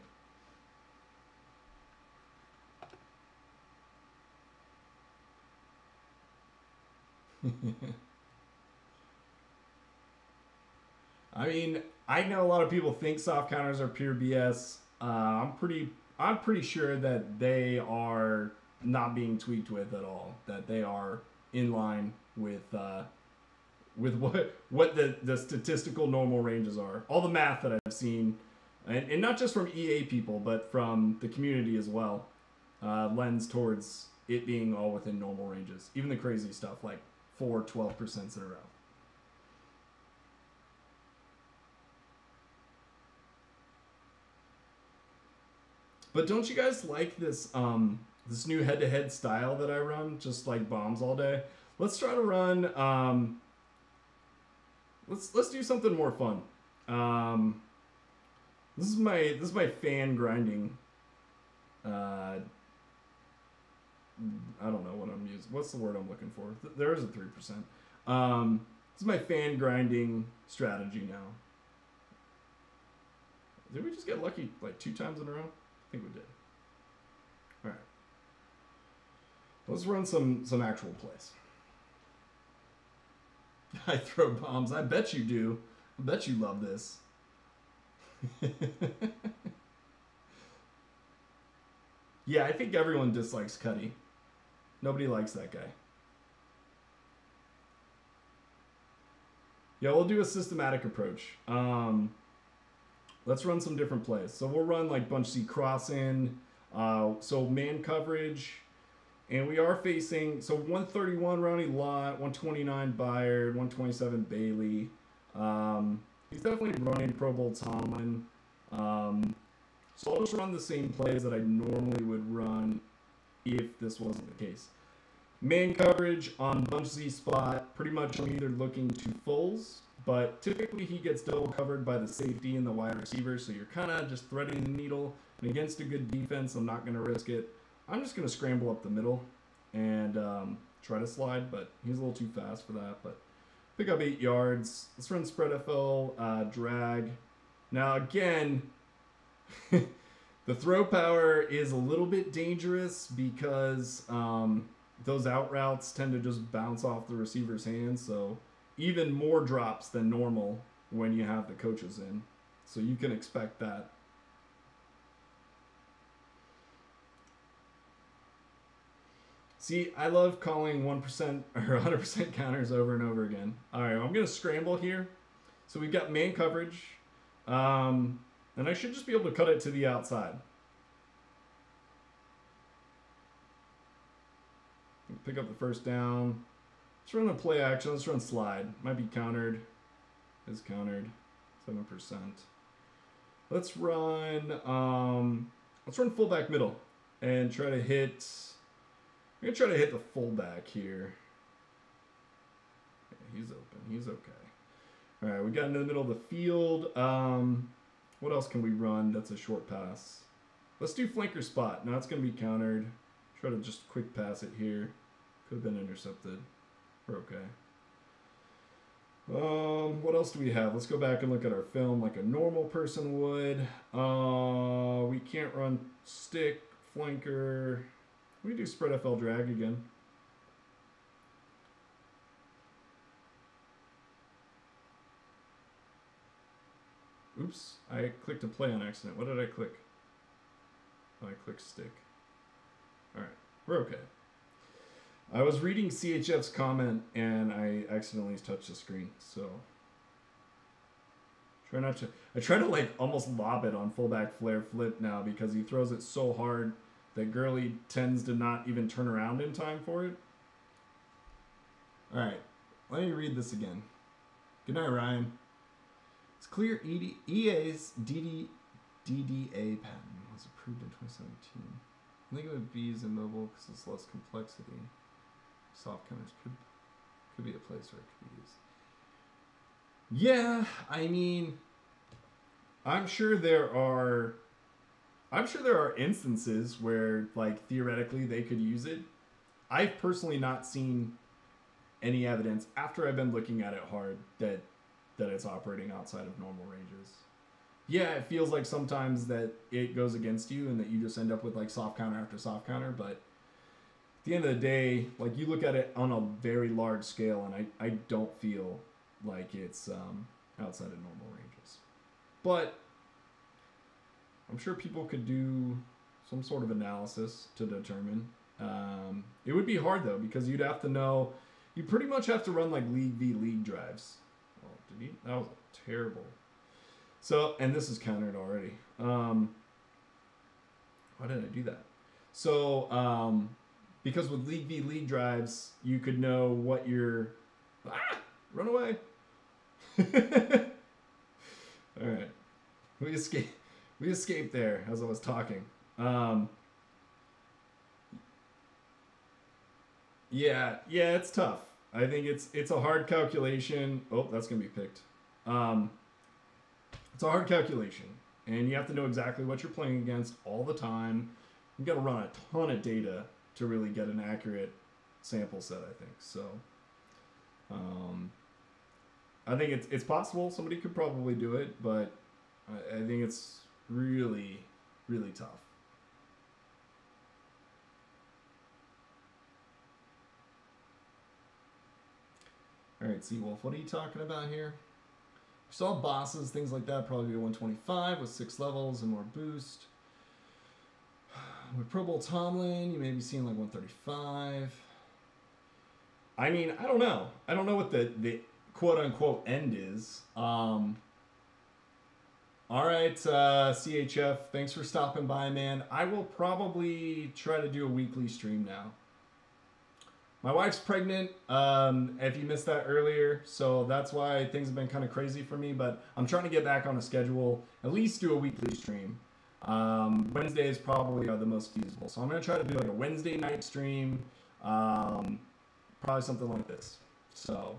I mean, I know a lot of people think soft counters are pure BS. I'm pretty sure that they are not being tweaked with at all. That they are in line with what the statistical normal ranges are. All the math that I've seen, and not just from EA people, but from the community as well, lends towards it being all within normal ranges. Even the crazy stuff like 4-12% in a row. But don't you guys like this this new head-to-head style that I run? Just like bombs all day. Let's try to run. Let's do something more fun. This is my fan grinding. I don't know what I'm using. What's the word I'm looking for? There is a 3%. This is my fan grinding strategy now. Did we just get lucky like 2 times in a row? I think we did. All right. Let's run some actual plays. I throw bombs. I bet you do. I bet you love this. Yeah, I think everyone dislikes Cuddy. Nobody likes that guy. Yeah, we'll do a systematic approach. Let's run some different plays. So we'll run like bunch C cross in. So man coverage. And we are facing, so 131 Ronnie Lott, 129 Byard, 127 Bailey. He's definitely running Pro Bowl Tomlin. So I'll just run the same plays that I normally would run if this wasn't the case. Man coverage on bunch Z spot, pretty much I'm either looking to fulls, but typically he gets double covered by the safety and the wide receiver, so you're kind of just threading the needle. And against a good defense, I'm not going to risk it. I'm just going to scramble up the middle and try to slide, but he's a little too fast for that. But pick up 8 yards. Let's run spread FL, drag. Now again, the throw power is a little bit dangerous because those out routes tend to just bounce off the receiver's hands. So even more drops than normal when you have the coaches in. So you can expect that. See, I love calling 1% or 100% counters over and over again. All right, I'm going to scramble here. So we've got man coverage. And I should just be able to cut it to the outside. Pick up the first down. Let's run a play action. Let's run slide. Might be countered. Is countered. 7%. Let's run fullback middle and try to hit. I'm gonna try to hit the fullback here. Yeah, he's open. He's okay. All right, we got into the middle of the field. What else can we run? That's a short pass. Let's do flanker spot. Now it's gonna be countered. Try to just quick pass it here. Could have been intercepted. We're okay. What else do we have? Let's go back and look at our film like a normal person would. We can't run stick, flanker. We do spread FL drag again. Oops, I clicked a play on accident. What did I click? Oh, I clicked stick. All right, we're okay. I was reading CHF's comment and I accidentally touched the screen, so try not to. I try to like almost lob it on fullback flare flip now because he throws it so hard that Gurley tends to not even turn around in time for it. All right, let me read this again. Good night, Ryan. It's clear EA's DDA patent was approved in 2017. I think it would be as immobile because it's less complexity. Soft counters could be a place where it could be used. Yeah, I mean, I'm sure there are instances where like theoretically they could use it. I've personally not seen any evidence after I've been looking at it hard that it's operating outside of normal ranges. Yeah, it feels like sometimes that it goes against you and that you just end up with like soft counter after soft counter, but at the end of the day, like you look at it on a very large scale and I don't feel like it's outside of normal ranges. But I'm sure people could do some sort of analysis to determine. It would be hard though because you'd have to know, you pretty much have to run like league v league drives. Oh, did he? That was terrible. So, and this is countered already. Why did I do that? So, because with league v league drives, you could know what your run away. All right, we escaped there as I was talking. Yeah, it's tough. I think it's a hard calculation. Oh, that's gonna be picked. It's a hard calculation, and you have to know exactly what you're playing against all the time. You got to run a ton of data to really get an accurate sample set, I think. So, I think it's possible. Somebody could probably do it, but I think it's really, really tough. All right, Seawolf, what are you talking about here? We saw bosses, things like that, probably be a 125 with 6 levels and more boost. With Pro Bowl Tomlin, you may be seeing like 135. I mean, I don't know. I don't know what the quote-unquote end is. All right, CHF, thanks for stopping by, man. I will probably try to do a weekly stream now. My wife's pregnant, if you missed that earlier, so that's why things have been kind of crazy for me, but I'm trying to get back on a schedule, at least do a weekly stream. Wednesdays probably are the most feasible, so I'm going to try to do like a Wednesday night stream, probably something like this. So,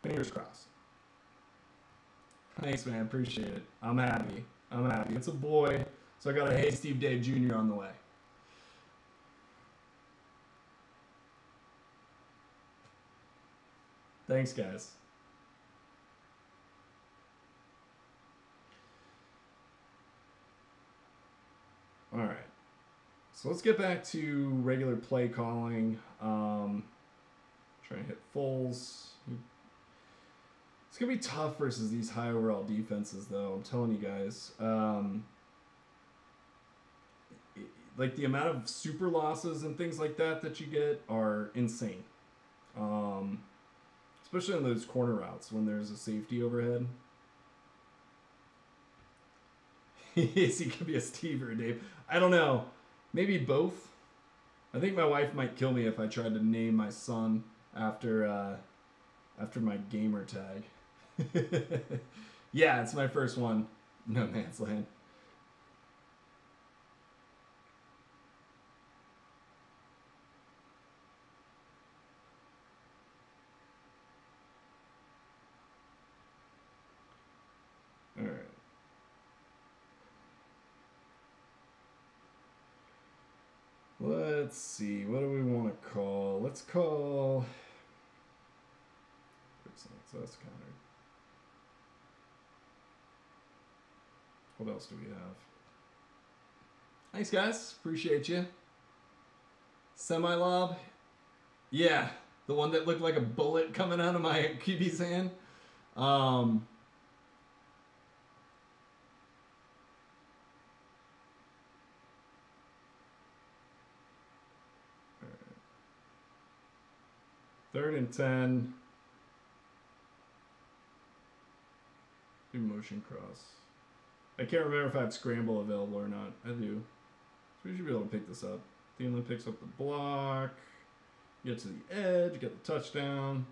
fingers crossed. Thanks, man, appreciate it. I'm happy. It's a boy, so I got a HeySteveDave Jr. on the way. Thanks, guys. All right. So let's get back to regular play calling. Trying to hit fulls. It's going to be tough versus these high overall defenses, though. I'm telling you guys. like the amount of super losses and things like that you get are insane. Especially on those corner routes when there's a safety overhead. Is he could be a Steve or a Dave? I don't know. Maybe both. I think my wife might kill me if I tried to name my son after my gamer tag. Yeah, it's my first one. No man's land. All right. Let's see. What do we want to call? Let's call. So that's countered. What else do we have? Thanks, guys. Appreciate you. Semi-lob. Yeah, the one that looked like a bullet coming out of my QB's hand. Right. 3rd and 10. Do motion cross. I can't remember if I have scramble available or not. I do. So we should be able to pick this up. Thielen picks up the block. Get to the edge. Get the touchdown.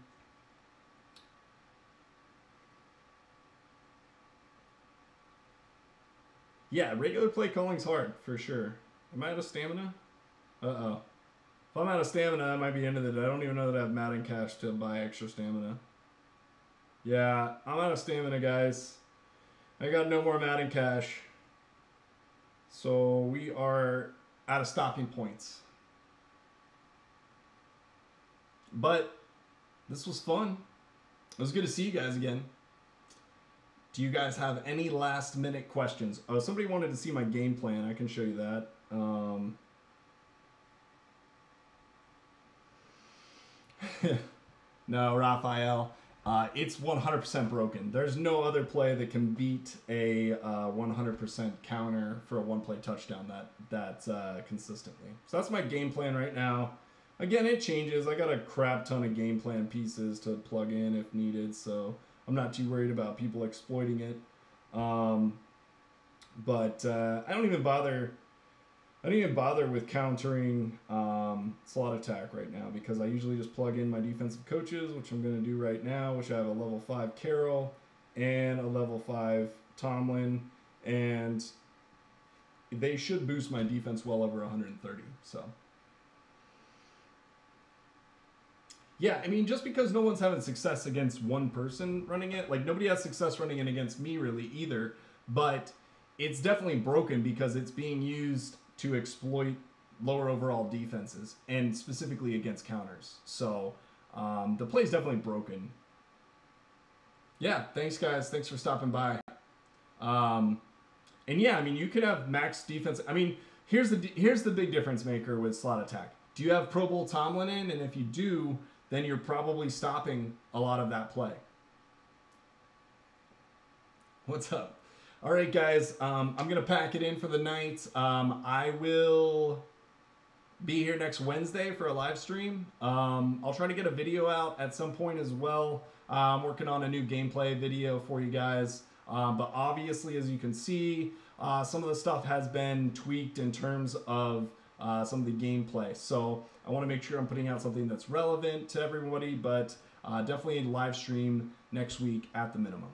Yeah, regular play calling's hard, for sure. Am I out of stamina? Uh-oh. If I'm out of stamina, that might be the end of the day. I don't even know that I have Madden cash to buy extra stamina. Yeah, I'm out of stamina, guys. I got no more Madden cash. So we are out of stopping points. But this was fun. It was good to see you guys again. Do you guys have any last minute questions? Oh, somebody wanted to see my game plan. I can show you that. No, Raphael. It's 100% broken. There's no other play that can beat a 100% counter for a one-play touchdown that's consistently. So that's my game plan right now. Again, it changes. I got a crap ton of game plan pieces to plug in if needed, so I'm not too worried about people exploiting it. But I don't even bother with countering slot attack right now because I usually just plug in my defensive coaches, which I'm going to do right now, which I have a level 5 Carroll and a level 5 Tomlin, and they should boost my defense well over 130. So, yeah, I mean, just because no one's having success against one person running it, like nobody has success running it against me really either, but it's definitely broken because it's being used to exploit lower overall defenses and specifically against counters. So the play's definitely broken. Yeah, thanks guys. Thanks for stopping by. And yeah, I mean, you could have max defense. I mean, here's the big difference maker with slot attack. Do you have Pro Bowl Tomlin in? And if you do, then you're probably stopping a lot of that play. What's up? All right, guys, I'm going to pack it in for the night. I will be here next Wednesday for a live stream. I'll try to get a video out at some point as well. I'm working on a new gameplay video for you guys. But obviously, as you can see, some of the stuff has been tweaked in terms of some of the gameplay. So I want to make sure I'm putting out something that's relevant to everybody, but definitely live stream next week at the minimum.